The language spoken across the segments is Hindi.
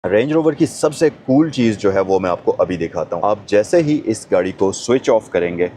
रेंज रोवर की सबसे कूल चीज़ जो है वो मैं आपको अभी दिखाता हूँ। आप जैसे ही इस गाड़ी को स्विच ऑफ करेंगे,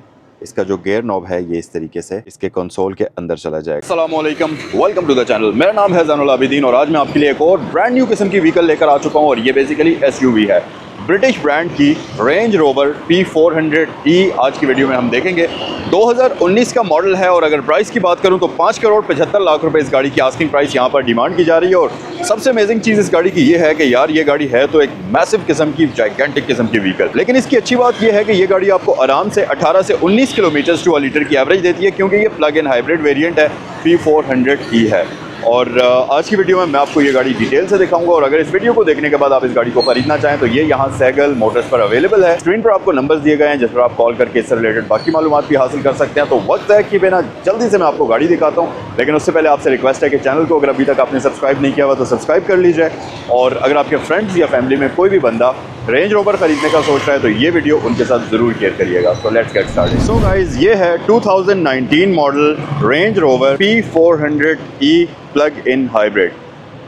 इसका जो गियर नॉब है ये इस तरीके से इसके कंसोल के अंदर चला जाएगा। अस्सलाम वालेकुम, वेलकम टू द चैनल। मेरा नाम है ज़ैनुल आबिदीन और आज मैं आपके लिए एक और ब्रांड न्यू किस्म की व्हीकल लेकर आ चुका हूँ और ये बेसिकली SUV है। ब्रिटिश ब्रांड की रेंज रोवर P400e आज की वीडियो में हम देखेंगे। 2019 का मॉडल है और अगर प्राइस की बात करूं तो 5,75,00,000 रुपए इस गाड़ी की आस्किंग प्राइस यहां पर डिमांड की जा रही है। और सबसे अमेजिंग चीज़ इस गाड़ी की ये है कि यार ये गाड़ी है तो एक मैसिव किस्म की, जाइगेंटिक किस्म की व्हीकल, लेकिन इसकी अच्छी बात ये है कि ये गाड़ी आपको आराम से 18 से 19 किलोमीटर टू लीटर की एवरेज देती है, क्योंकि ये प्लग इन हाइब्रिड वेरिएंट है, P400e है। और आज की वीडियो में मैं आपको ये गाड़ी डिटेल से दिखाऊंगा और अगर इस वीडियो को देखने के बाद आप इस गाड़ी को खरीदना चाहें तो ये यहाँ सैगल मोटर्स पर अवेलेबल है। स्क्रीन पर आपको नंबर्स दिए गए हैं जिस पर आप कॉल करके इससे रिलेटेड बाकी मालूमात भी हासिल कर सकते हैं। तो वक्त है कि बिना जल्दी से मैं आपको गाड़ी दिखाता हूँ, लेकिन उससे पहले आपसे रिक्वेस्ट है कि चैनल को अगर अभी तक आपने सब्सक्राइब नहीं किया हुआ तो सब्सक्राइब कर लीजिए। और अगर आपके फ्रेंड्स या फैमिली में कोई भी बंदा रेंज रोवर खरीदने का सोच रहा है तो ये वीडियो उनके साथ ज़रूर शेयर करिएगा। तो let's get started. So guys, ये है 2019 model range rover P400e plug in hybrid.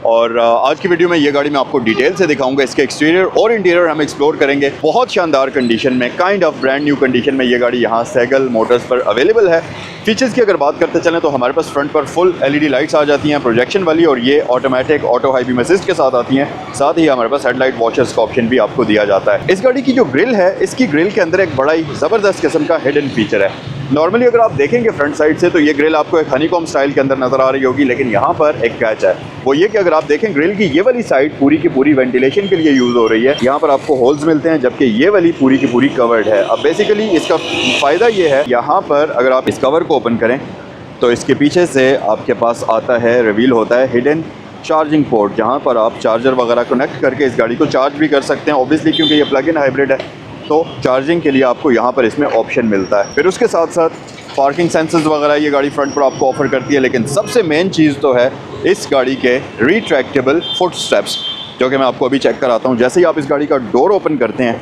और आज की वीडियो में ये गाड़ी मैं आपको डिटेल से दिखाऊंगा। इसके एक्सटीरियर और इंटीरियर हम एक्सप्लोर करेंगे। बहुत शानदार कंडीशन में, kind of brand new condition में ये गाड़ी यहाँ सैगल मोटर्स पर अवेलेबल है। फीचर्स की अगर बात करते चलें तो हमारे पास फ्रंट पर फुल LED लाइट्स आ जाती हैं प्रोजेक्शन वाली, और ये automatic auto high beam assist के साथ आती हैं। साथ ही हमारे पास हेडलाइट वॉशर्स का ऑप्शन भी आपको दिया जाता है। इस गाड़ी की जो ग्रिल है, इसकी ग्रिल के अंदर एक बड़ा ही ज़बरदस्त किस्म का हिडन फीचर है। नॉर्मली अगर आप देखेंगे फ्रंट साइड से तो ये ग्रिल आपको एक हनीकॉम स्टाइल के अंदर नजर आ रही होगी, लेकिन यहाँ पर एक कैच है, वो ये कि अगर आप देखें ग्रिल की ये वाली साइड पूरी की पूरी वेंटिलेशन के लिए यूज़ हो रही है। यहाँ पर आपको होल्स मिलते हैं, जबकि ये वाली पूरी की पूरी कवर्ड है। अब बेसिकली इसका फ़ायदा ये है, यहाँ पर अगर आप इस कवर को ओपन करें तो इसके पीछे से आपके पास आता है, रिवील होता है हिडन चार्जिंग पोर्ट, जहाँ पर आप चार्जर वगैरह कनेक्ट करके इस गाड़ी को चार्ज भी कर सकते हैं। ऑब्वियसली क्योंकि ये प्लग इन हाइब्रिड है तो चार्जिंग के लिए आपको यहाँ पर इसमें ऑप्शन मिलता है। फिर उसके साथ साथ पार्किंग सेंसर्स वगैरह ये गाड़ी फ्रंट पर आपको ऑफर करती है, लेकिन सबसे मेन चीज़ तो है इस गाड़ी के रिट्रैक्टेबल फुट स्टेप्स, जो कि मैं आपको अभी चेक कराता हूँ। जैसे ही आप इस गाड़ी का डोर ओपन करते हैं,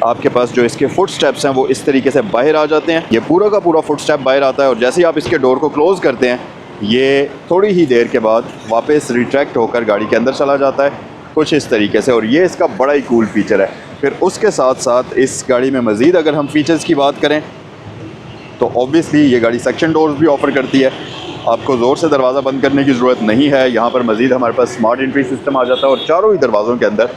आपके पास जो इसके फुट स्टेप्स हैं वो इस तरीके से बाहर आ जाते हैं। ये पूरा का पूरा फुट स्टेप बाहर आता है और जैसे ही आप इसके डोर को क्लोज़ करते हैं, ये थोड़ी ही देर के बाद वापस रिट्रैक्ट होकर गाड़ी के अंदर चला जाता है, कुछ इस तरीके से। और ये इसका बड़ा ही कूल फीचर है। फिर उसके साथ साथ इस गाड़ी में मज़ीद अगर हम फीचर्स की बात करें तो ऑब्वियसली ये गाड़ी सेक्शन डोर्स भी ऑफ़र करती है। आपको ज़ोर से दरवाज़ा बंद करने की ज़रूरत नहीं है। यहाँ पर मज़ीद हमारे पास स्मार्ट एंट्री सिस्टम आ जाता है और चारों ही दरवाज़ों के अंदर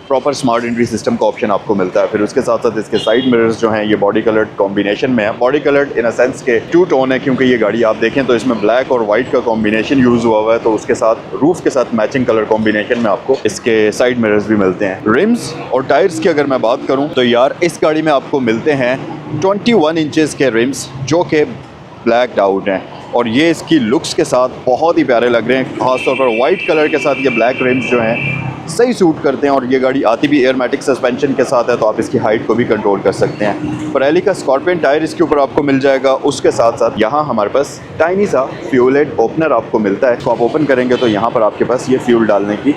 प्रॉपर स्मार्ट एंट्री सिस्टम का ऑप्शन आपको मिलता है। फिर उसके साथ साथ इसके साइड मिरर्स जो हैं ये बॉडी कलर्ड कॉम्बिनेशन में है। Body coloured in a sense के टू टोन है, क्योंकि ये गाड़ी आप देखें तो इसमें ब्लैक और वाइट का कॉम्बिनेशन यूज़ हुआ है, तो उसके साथ रूफ के साथ मैचिंग कलर कॉम्बिनेशन में आपको इसके साइड मिरर्स भी मिलते हैं। रिम्स और टायर्स की अगर मैं बात करूँ तो यार इस गाड़ी में आपको मिलते हैं 21 इंचेस के रिम्स, जो कि ब्लैक्ड आउट हैं और ये इसकी लुक्स के साथ बहुत ही प्यारे लग रहे हैं। ख़ासतौर पर वाइट कलर के साथ ये ब्लैक रिम्स जो हैं सही सूट करते हैं। और ये गाड़ी आती भी एयरमैटिक सस्पेंशन के साथ है, तो आप इसकी हाइट को भी कंट्रोल कर सकते हैं। pirelli का स्कॉर्पियन टायर इसके ऊपर आपको मिल जाएगा। उसके साथ साथ यहाँ हमारे पास टाइनी सा फ्यूलेड ओपनर आपको मिलता है, तो आप ओपन करेंगे तो यहाँ पर आपके पास ये फ्यूल डालने की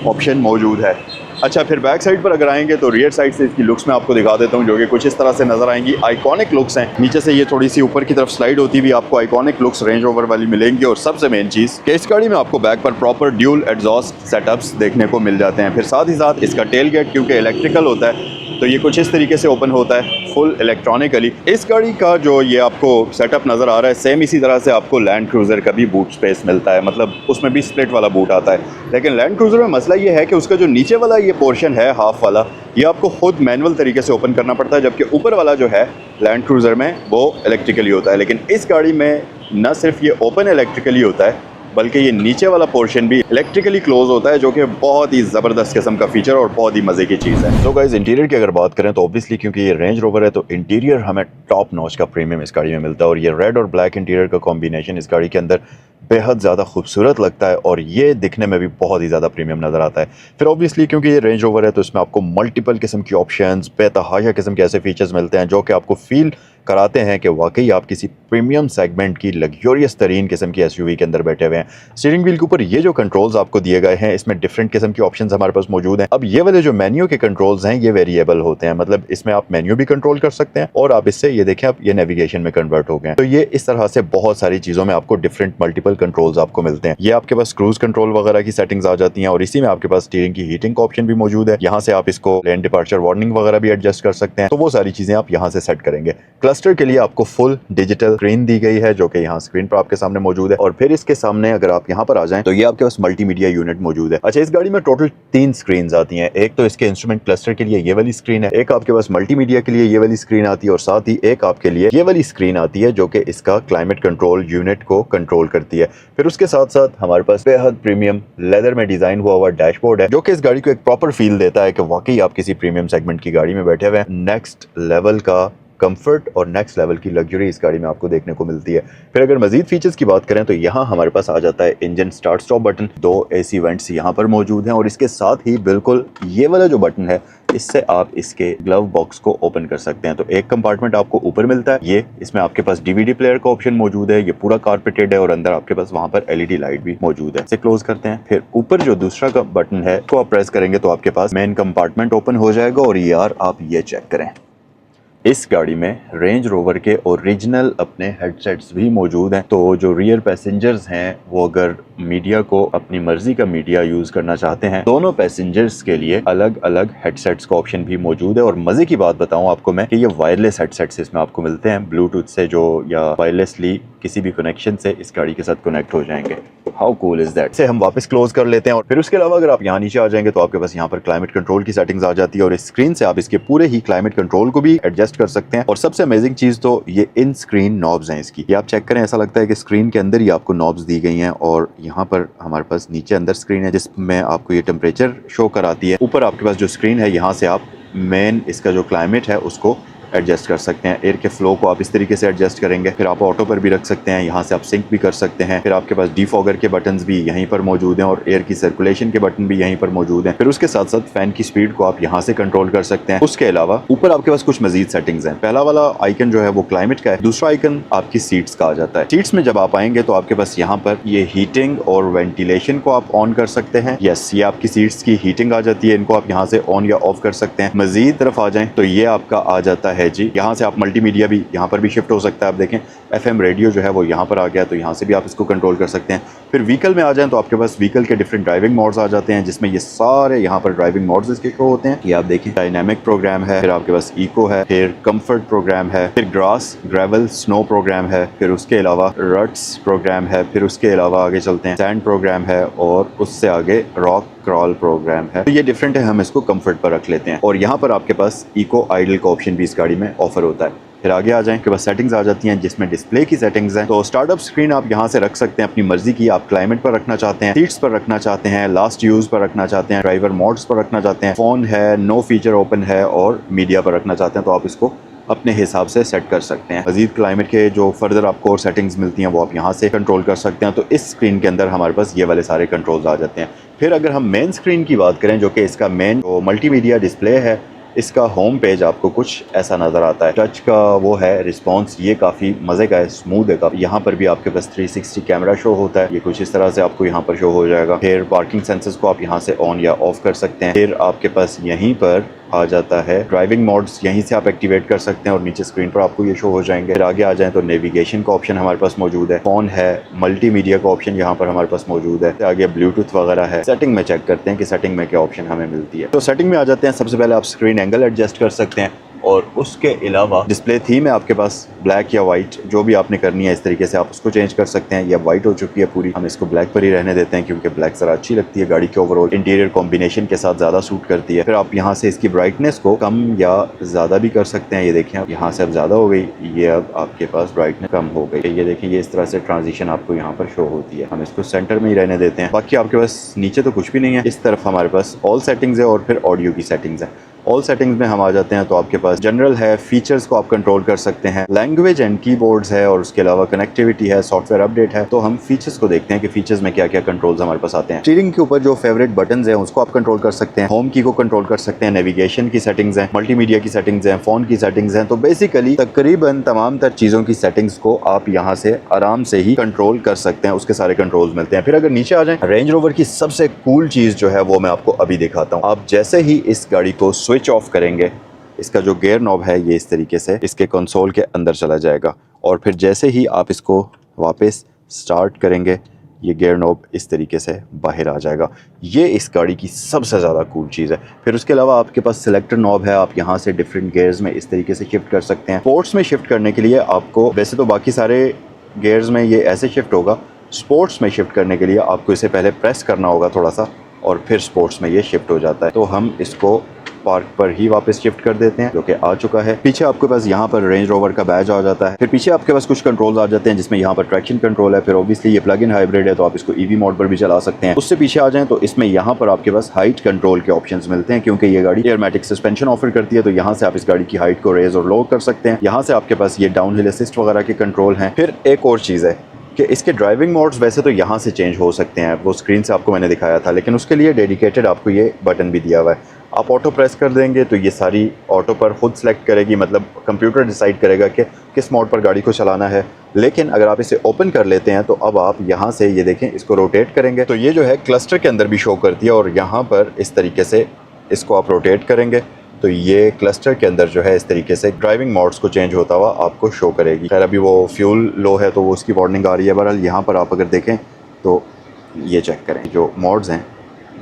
ऑप्शन मौजूद है। अच्छा, फिर बैक साइड पर अगर आएंगे तो रियर साइड से इसकी लुक्स मैं आपको दिखा देता हूँ, जो कि कुछ इस तरह से नज़र आएंगी। आइकॉनिक लुक्स हैं। नीचे से ये थोड़ी सी ऊपर की तरफ स्लाइड होती हुई आपको आइकॉनिक लुक्स रेंज रोवर वाली मिलेंगी। और सबसे मेन चीज़ कि इस गाड़ी में आपको बैक पर प्रॉपर ड्यूल एग्जॉस्ट सेटअप्स देखने को मिल जाते हैं। फिर साथ ही साथ इसका टेल गेट क्योंकि इलेक्ट्रिकल होता है तो ये कुछ इस तरीके से ओपन होता है फुल इलेक्ट्रॉनिकली। इस गाड़ी का जो ये आपको सेटअप नज़र आ रहा है, सेम इसी तरह से आपको लैंड क्रूज़र का भी बूट स्पेस मिलता है, मतलब उसमें भी स्प्लिट वाला बूट आता है। लेकिन लैंड क्रूज़र में मसला ये है कि उसका जो नीचे वाला ये पोर्शन है हाफ वाला, ये आपको खुद मैनुअल तरीके से ओपन करना पड़ता है, जबकि ऊपर वाला जो है लैंड क्रूज़र में वो इलेक्ट्रिकली होता है। लेकिन इस गाड़ी में न सिर्फ ये ओपन इलेक्ट्रिकली होता है, बल्कि ये नीचे वाला पोर्शन भी इलेक्ट्रिकली क्लोज होता है, जो कि बहुत ही ज़बरदस्त किस्म का फीचर और बहुत ही मज़े की चीज़ है। तो गाइस, इंटीरियर की अगर बात करें तो ऑब्वियसली क्योंकि ये रेंज रोवर है तो इंटीरियर हमें टॉप नॉच का प्रीमियम इस गाड़ी में मिलता है। और ये रेड और ब्लैक इंटीरियर का कॉम्बिनेशन इस गाड़ी के अंदर बेहद ज़्यादा खूबसूरत लगता है और ये दिखने में भी बहुत ही ज़्यादा प्रीमियम नज़र आता है। फिर ऑब्वियसली क्योंकि ये रेंज रोवर है तो इसमें आपको मल्टीपल किस्म की ऑप्शंस, बेतहाशा किस्म के ऐसे फीचर्स मिलते हैं जो कि आपको फील कराते हैं कि वाकई आप किसी प्रीमियम सेगमेंट की लग्जरियस तरीन किस्म की एसयूवी के अंदर बैठे हुए हैं। स्टीयरिंग व्हील के ऊपर ये जो कंट्रोल्स आपको दिए गए हैं, इसमें डिफरेंट किस्म की ऑप्शंस हमारे पास मौजूद हैं। अब ये वाले जो मेन्यू के कंट्रोल्स हैं ये वेरिएबल होते हैं, मतलब इसमें आप मेन्यू भी कंट्रोल कर सकते हैं और आप इससे ये देखें आप ये नेविगेशन में कन्वर्ट हो गए। तो ये इस तरह से बहुत सारी चीजों में आपको डिफरेंट मल्टीपल कंट्रोल्स आपको मिलते हैं। ये आपके पास क्रूज कंट्रोल वगैरह की सेटिंग्स आ जाती हैं और इसी में आपके पास स्टीयरिंग की हीटिंग का ऑप्शन भी मौजूद है। यहाँ से आप इसको लेन डिपार्चर वार्निंग वगैरह भी एडजस्ट कर सकते हैं। तो वो सारी चीजें आप यहाँ से सेट करेंगे। क्लस्टर के लिए आपको फुल डिजिटल स्क्रीन दी गई है जो कि यहाँ स्क्रीन पर आपके सामने मौजूद है और फिर इसके सामने अगर आप यहाँ पर आ जाएं तो ये आपके पास मल्टीमीडिया यूनिट मौजूद है। अच्छा, इस गाड़ी में टोटल 3 स्क्रीन आती हैं। एक तो इसके इंस्ट्रूमेंट क्लस्टर के लिए ये वाली स्क्रीन है, एक आपके पास मल्टीमीडिया के लिए ये वाली स्क्रीन आती है और साथ ही एक आपके लिए ये वाली स्क्रीन आती है जो कि इसका क्लाइमेट कंट्रोल यूनिट को कंट्रोल करती है। फिर उसके साथ साथ हमारे पास बेहद प्रीमियम लेदर में डिजाइन हुआ डैशबोर्ड है जो कि इस गाड़ी को एक प्रॉपर फील देता है कि वाकई आप किसी प्रीमियम सेगमेंट की गाड़ी में बैठे हुए हैं। नेक्स्ट लेवल का कंफर्ट और नेक्स्ट लेवल की लग्जरी इस गाड़ी में आपको देखने को मिलती है। फिर अगर मजीद फीचर्स की बात करें तो यहाँ हमारे पास आ जाता है engine start stop button, 2 AC vents यहाँ पर मौजूद हैं और इसके साथ ही बिल्कुल ये वाला जो बटन है इससे आप इसके ग्लव बॉक्स को ओपन कर सकते हैं। तो एक कंपार्टमेंट आपको ऊपर मिलता है, ये इसमें आपके पास DVD प्लेयर का ऑप्शन मौजूद है, ये पूरा कारपेटेड है और अंदर आपके पास वहां पर LED लाइट भी मौजूद है। इसे क्लोज करते हैं। फिर ऊपर जो दूसरा का बटन है उसको आप प्रेस करेंगे तो आपके पास मेन कंपार्टमेंट ओपन हो जाएगा और यार आप ये चेक करें, इस गाड़ी में रेंज रोवर के ओरिजिनल अपने हेडसेट्स भी मौजूद हैं। तो जो रियर पैसेंजर्स हैं वो अगर मीडिया को अपनी मर्जी का मीडिया यूज करना चाहते हैं, दोनों पैसेंजर्स के लिए अलग अलग हेडसेट्स का ऑप्शन भी मौजूद है। और मजे की बात बताऊं आपको मैं कि ये वायरलेस हेडसेट्स इसमें आपको मिलते हैं, ब्लूटूथ से जो या वायरलेसली किसी भी कनेक्शन से इस गाड़ी के साथ कनेक्ट हो जाएंगे। How cool is that. से हम वापस क्लोज कर लेते हैं और फिर उसके अलावा अगर आप यहाँ नीचे आ जाएंगे तो आपके पास यहाँ पर क्लाइमेट कंट्रोल की सेटिंग्स आ जाती है और इस स्क्रीन से आप इसके पूरे ही क्लाइमेट कंट्रोल को भी एडजस्ट कर सकते हैं। और सबसे अमेजिंग चीज तो ये इन स्क्रीन नॉब्स हैं इसकी, ये आप चेक करें, ऐसा लगता है कि स्क्रीन के अंदर ही आपको नॉब्स दी गई हैं। और यहाँ पर हमारे पास नीचे अंदर स्क्रीन है जिसमें आपको ये टेम्परेचर शो कराती है। ऊपर आपके पास जो स्क्रीन है यहाँ से आप मेन इसका जो क्लाइमेट है उसको एडजस्ट कर सकते हैं। एयर के फ्लो को आप इस तरीके से एडजस्ट करेंगे, फिर आप ऑटो पर भी रख सकते हैं, यहाँ से आप सिंक भी कर सकते हैं। फिर आपके पास डीफॉगर के बटन्स भी यहीं पर मौजूद हैं और एयर की सर्कुलेशन के बटन भी यहीं पर मौजूद हैं। फिर उसके साथ साथ फैन की स्पीड को आप यहाँ से कंट्रोल कर सकते हैं। उसके अलावा ऊपर आपके पास कुछ मजीद सेटिंग्स हैं। पहला वाला आइकन जो है वो क्लाइमेट का है, दूसरा आइकन आपकी सीट्स का आ जाता है। सीट्स में जब आप आएंगे तो आपके पास यहाँ पर ये हीटिंग और वेंटिलेशन को आप ऑन कर सकते हैं। यस, ये आपकी सीट्स की हीटिंग आ जाती है, इनको आप यहाँ से ऑन या ऑफ कर सकते हैं। मजीद तरफ आ जाएं तो ये आपका आ जाता है जी, यहाँ से आप मल्टीमीडिया भी यहाँ पर भी शिफ्ट हो सकता है। आप देखें FM रेडियो जो है वो यहाँ पर आ गया, तो यहाँ से भी आप इसको कंट्रोल कर सकते हैं। फिर व्हीकल में आ जाएं तो आपके पास व्हीकल के डिफरेंट ड्राइविंग मोड्स आ जाते हैं जिसमें ये सारे यहाँ पर ड्राइविंग मोड्स इसके शो होते हैं। ये आप देखें, डायनामिक प्रोग्राम है, फिर आपके पास इको है, फिर कंफर्ट प्रोग्राम है, फिर ग्रास, ग्रेवल, स्नो प्रोग्राम है, फिर उसके अलावा रट्स प्रोग्राम है, फिर उसके अलावा आगे चलते हैं सैंड प्रोग्राम है और उससे आगे रॉक क्रॉल प्रोग्राम है। तो ये डिफरेंट है, हम इसको कंफर्ट पर रख लेते हैं। और यहाँ पर आपके पास इको आइडल का ऑप्शन भी इस गाड़ी में ऑफर होता है। फिर आगे आ जाएं के पास सेटिंग्स आ जाती हैं जिसमें डिस्प्ले की सेटिंग्स हैं। तो स्टार्टअप स्क्रीन आप यहाँ से रख सकते हैं अपनी मर्जी की, आप क्लाइमेट पर रखना चाहते हैं, सीट्स पर रखना चाहते हैं, लास्ट यूज पर रखना चाहते हैं, ड्राइवर मोड्स पर रखना चाहते हैं, फोन है, नो फीचर ओपन है और मीडिया पर रखना चाहते हैं, तो आप इसको अपने हिसाब से सेट कर सकते हैं। मजीद क्लाइमेट के जो फर्दर आपको और सेटिंग्स मिलती हैं वो आप यहाँ से कंट्रोल कर सकते हैं। तो इस स्क्रीन के अंदर हमारे पास ये वाले सारे कंट्रोल्स आ जाते हैं। फिर अगर हम मेन स्क्रीन की बात करें जो कि इसका मेन मल्टीमीडिया डिस्प्ले है, इसका होम पेज आपको कुछ ऐसा नज़र आता है। टच का वो है रिस्पांस, ये काफ़ी मज़े का है, स्मूथ है काफ़ी। यहाँ पर भी आपके पास 360 कैमरा शो होता है, ये कुछ इस तरह से आपको यहाँ पर शो हो जाएगा। फिर पार्किंग सेंसर्स को आप यहाँ से ऑन या ऑफ कर सकते हैं। फिर आपके पास यहीं पर आ जाता है ड्राइविंग मोड्स, यहीं से आप एक्टिवेट कर सकते हैं और नीचे स्क्रीन पर आपको ये शो हो जाएंगे। फिर आगे आ जाएं तो नेविगेशन का ऑप्शन हमारे पास मौजूद है, फोन है, मल्टीमीडिया का ऑप्शन यहाँ पर हमारे पास मौजूद है, आगे ब्लूटूथ वगैरह है। सेटिंग में चेक करते हैं कि सेटिंग में क्या ऑप्शन हमें मिलती है। तो सेटिंग में आ जाते हैं, सबसे पहले आप स्क्रीन एंगल एडजस्ट कर सकते हैं और उसके अलावा डिस्प्ले थीम है आपके पास ब्लैक या वाइट, जो भी आपने करनी है इस तरीके से आप उसको चेंज कर सकते हैं। ये वाइट हो चुकी है पूरी, हम इसको ब्लैक पर ही रहने देते हैं क्योंकि ब्लैक जरा अच्छी लगती है, गाड़ी के ओवरऑल इंटीरियर कॉम्बिनेशन के साथ ज़्यादा सूट करती है। फिर आप यहाँ से इसकी ब्राइटनेस को कम या ज़्यादा भी कर सकते हैं। ये देखें अब यहाँ से अब ज़्यादा हो गई, ये अब आपके पास ब्राइटनेस कम हो गई। ये देखें, ये इस तरह से ट्रांजिशन आपको यहाँ पर शो होती है, हम इसको सेंटर में ही रहने देते हैं। बाकी आपके पास नीचे तो कुछ भी नहीं है, इस तरफ हमारे पास ऑल सेटिंग्स है और फिर ऑडियो की सेटिंग्स है। ऑल सेटिंग्स में हम आ जाते हैं तो आपके पास जनरल है, फीचर्स को आप कंट्रोल कर सकते हैं, लैंग्वेज एंड कीबोर्ड्स है और उसके अलावा कनेक्टिविटी है, सॉफ्टवेयर अपडेट है। तो हम फीचर्स को देखते हैं कि फीचर्स में क्या क्या कंट्रोल्स हमारे पास आते हैं। स्टीयरिंग के ऊपर जो फेवरेट बटन्स हैं उसको आप कंट्रोल कर सकते हैं, होम की को कंट्रोल कर सकते हैं, नेविगेशन की सेटिंग्स हैं, मल्टीमीडिया की सेटिंग्स हैं, फोन की सेटिंग्स हैं। तो बेसिकली तकरीबन तमाम तर चीज़ों की सेटिंग्स को आप यहाँ से आराम से ही कंट्रोल कर सकते हैं, उसके सारे कंट्रोल्स मिलते हैं। फिर अगर नीचे आ जाए, रेंज रोवर की सबसे कूल चीज़ जो है वो मैं आपको अभी दिखाता हूँ। आप जैसे ही इस गाड़ी को स्विच ऑफ करेंगे, इसका जो गियर नॉब है ये इस तरीके से इसके कंसोल के अंदर चला जाएगा और फिर जैसे ही आप इसको वापस स्टार्ट करेंगे, ये गियर नॉब इस तरीके से बाहर आ जाएगा। ये इस गाड़ी की सबसे ज़्यादा कूल चीज़ है। फिर उसके अलावा आपके पास सिलेक्टर नॉब है, आप यहाँ से डिफरेंट गियर्स में इस तरीके से शिफ्ट कर सकते हैं। स्पोर्ट्स में शिफ्ट करने के लिए आपको, वैसे तो बाकी सारे गियर्स में ये ऐसे शिफ्ट होगा, स्पोर्ट्स में शिफ्ट करने के लिए आपको इसे पहले प्रेस करना होगा थोड़ा सा और फिर स्पोर्ट्स में ये शिफ्ट हो जाता है। तो हम इसको पार्क पर ही वापस शिफ्ट कर देते हैं, जो कि आ चुका है। पीछे आपके पास यहाँ पर रेंज रोवर का बैज आ जाता है। फिर पीछे आपके पास कुछ कंट्रोल्स आ जाते हैं जिसमें यहाँ पर ट्रैक्शन कंट्रोल है। फिर ऑब्वियसली ये प्लग इन हाइब्रिड है तो आप इसको ईवी मोड पर भी चला सकते हैं। उससे पीछे आ जाएं तो इसमें यहाँ पर आपके पास हाइट कंट्रोल के ऑप्शंस मिलते हैं, क्योंकि ये गाड़ी एयरमैटिक सस्पेंशन ऑफर करती है। तो यहाँ से आप इस गाड़ी की हाइट को रेज और लो कर सकते हैं। यहाँ से आपके पास ये डाउन हिल असिस्ट वगैरह के कंट्रोल हैं। फिर एक और चीज़ है कि इसके ड्राइविंग मोड्स वैसे तो यहाँ से चेंज हो सकते हैं, वो स्क्रीन से आपको मैंने दिखाया था, लेकिन उसके लिए डेडिकेटेड आपको ये बटन भी दिया हुआ है। आप ऑटो प्रेस कर देंगे तो ये सारी ऑटो पर खुद सेलेक्ट करेगी, मतलब कंप्यूटर डिसाइड करेगा कि किस मोड पर गाड़ी को चलाना है। लेकिन अगर आप इसे ओपन कर लेते हैं तो अब आप यहाँ से ये देखें, इसको रोटेट करेंगे तो ये जो है क्लस्टर के अंदर भी शो करती है और यहाँ पर इस तरीके से इसको आप रोटेट करेंगे तो ये क्लस्टर के अंदर जो है इस तरीके से ड्राइविंग मोड्स को चेंज होता हुआ आपको शो करेगी। खैर अभी वो फ्यूल लो है तो वो उसकी वार्निंग आ रही है। बहरहाल यहाँ पर आप अगर देखें तो ये चेक करें, जो मोड्स हैं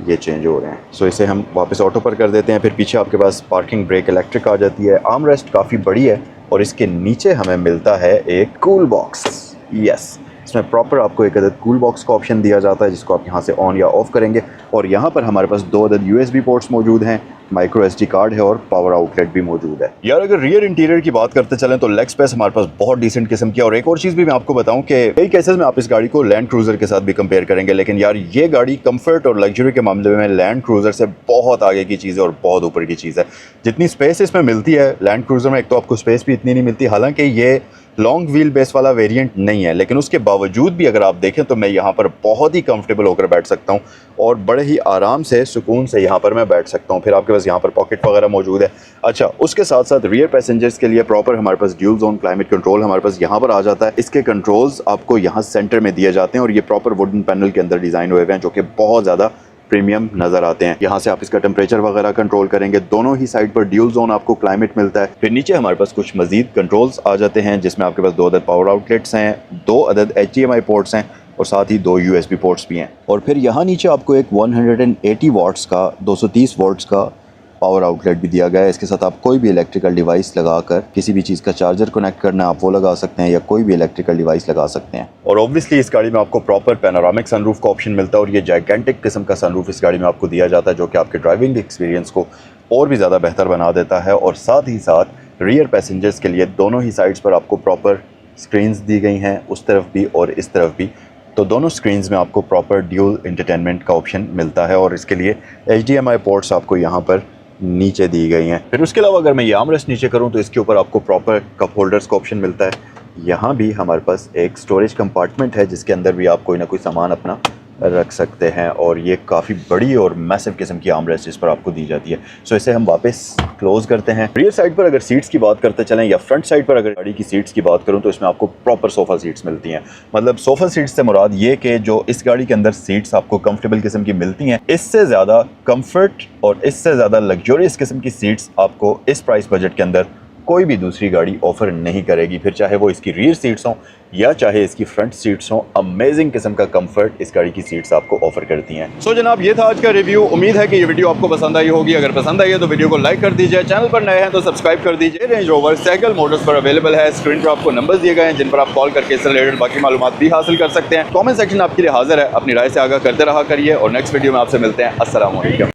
ये चेंज हो रहे हैं। सो इसे हम वापस ऑटो पर कर देते हैं। फिर पीछे आपके पास पार्किंग ब्रेक इलेक्ट्रिक आ जाती है। आर्म रेस्ट काफ़ी बड़ी है और इसके नीचे हमें मिलता है एक कूल बॉक्स। यस, इसमें प्रॉपर आपको एक अदद कूल बॉक्स का ऑप्शन दिया जाता है जिसको आप यहाँ से ऑन या ऑफ करेंगे। और यहाँ पर हमारे पास 2 अदद USB पोर्ट्स मौजूद हैं, माइक्रो SD कार्ड है और पावर आउटलेट भी मौजूद है। यार अगर रियर इंटीरियर की बात करते चलें तो लेग स्पेस हमारे पास बहुत डिसेंट किस्म की है। और एक और चीज़ भी मैं आपको बताऊं कि कई केसेस में आप इस गाड़ी को लैंड क्रूजर के साथ भी कंपेयर करेंगे, लेकिन यार ये गाड़ी कंफर्ट और लग्जरी के मामले में लैंड क्रूजर से बहुत आगे की चीज़ है और बहुत ऊपर की चीज़ है। जितनी स्पेस इसमें मिलती है लैंड क्रूजर में, एक तो आपको स्पेस भी इतनी नहीं मिलती, हालांकि ये लॉन्ग व्हील बेस वाला वेरिएंट नहीं है, लेकिन उसके बावजूद भी अगर आप देखें तो मैं यहाँ पर बहुत ही कंफर्टेबल होकर बैठ सकता हूँ और बड़े ही आराम से सुकून से यहाँ पर मैं बैठ सकता हूँ। फिर आपके पास यहाँ पर पॉकेट वगैरह मौजूद है। अच्छा, उसके साथ साथ रियर पैसेंजर्स के लिए प्रॉपर हमारे पास ड्यूल जोन क्लाइमेट कंट्रोल हमारे पास यहाँ पर आ जाता है। इसके कंट्रोल्स आपको यहाँ सेंटर में दिए जाते हैं और ये प्रॉपर वुडन पैनल के अंदर डिज़ाइन हुए हुए हैं, जो कि बहुत ज़्यादा प्रीमियम नजर आते हैं। यहाँ से आप इसका टेम्परेचर वगैरह कंट्रोल करेंगे। दोनों ही साइड पर ड्यूल जोन आपको क्लाइमेट मिलता है। फिर नीचे हमारे पास कुछ मजीद कंट्रोल्स आ जाते हैं जिसमें आपके पास 2 अदद पावर आउटलेट्स हैं, 2 अदद HDMI पोर्ट्स हैं और साथ ही 2 USB पोर्ट्स भी हैं। और फिर यहाँ नीचे आपको एक 180 वाट्स का 230 वाट्स का पावर आउटलेट भी दिया गया है। इसके साथ आप कोई भी इलेक्ट्रिकल डिवाइस लगाकर किसी भी चीज़ का चार्जर कनेक्ट करना है आप वो लगा सकते हैं या कोई भी इलेक्ट्रिकल डिवाइस लगा सकते हैं। और ऑब्वियसली इस गाड़ी में आपको प्रॉपर पैनोरामिक सनरूफ का ऑप्शन मिलता है और ये जाइगेंटिक किस्म का सनरूफ इस गाड़ी में आपको दिया जाता है, जो कि आपके ड्राइविंग एक्सपीरियंस को और भी ज़्यादा बेहतर बना देता है। और साथ ही साथ रियर पैसेंजर्स के लिए दोनों ही साइड्स पर आपको प्रॉपर स्क्रीन्स दी गई हैं, उस तरफ भी और इस तरफ भी। तो दोनों स्क्रीन्स में आपको प्रॉपर ड्यूल एंटरटेनमेंट का ऑप्शन मिलता है और इसके लिए HDMI पोर्ट्स आपको यहाँ पर नीचे दी गई हैं। फिर उसके अलावा अगर मैं ये आर्मरेस्ट नीचे करूं तो इसके ऊपर आपको प्रॉपर कप होल्डर्स का ऑप्शन मिलता है। यहाँ भी हमारे पास एक स्टोरेज कंपार्टमेंट है जिसके अंदर भी आप कोई ना कोई सामान अपना रख सकते हैं और ये काफ़ी बड़ी और मैसिव किस्म की आर्मरेस्ट इस पर आपको दी जाती है। सो इसे हम वापस क्लोज करते हैं। रियर साइड पर अगर सीट्स की बात करते चलें या फ्रंट साइड पर अगर गाड़ी की सीट्स की बात करूं तो इसमें आपको प्रॉपर सोफ़ा सीट्स मिलती हैं। मतलब सोफ़ा सीट्स से मुराद ये कि जो इस गाड़ी के अंदर सीट्स आपको कंफर्टेबल किस्म की मिलती हैं, इससे ज़्यादा कंफर्ट और इससे ज़्यादा लग्जरियस किस्म की सीट्स आपको इस प्राइस बजट के अंदर कोई भी दूसरी गाड़ी ऑफर नहीं करेगी। फिर चाहे वो इसकी रियर सीट्स हों या चाहे इसकी फ्रंट सीट्स हों, अमेजिंग किस्म का कंफर्ट इस गाड़ी की सीट्स आपको ऑफर करती हैं। सो जनाब, ये था आज का रिव्यू। उम्मीद है कि ये वीडियो आपको पसंद आई होगी। अगर पसंद आई है तो वीडियो को लाइक कर दीजिए, चैनल पर नए हैं तो सब्सक्राइब कर दीजिए। रेंज रोवर साइकिल मोटर्स पर अवेलेबल है। स्क्रीन पर आपको नंबर्स दिए गए हैं जिन पर आप कॉल करके इससे रिलेटेड बाकी मालूमात भी हासिल कर सकते हैं। कॉमेंट सेक्शन आपके लिए हाजिर है, अपनी राय से आगाह करते रहा करिए और नेक्स्ट वीडियो में आपसे मिलते हैं। अस्सलाम वालेकुम।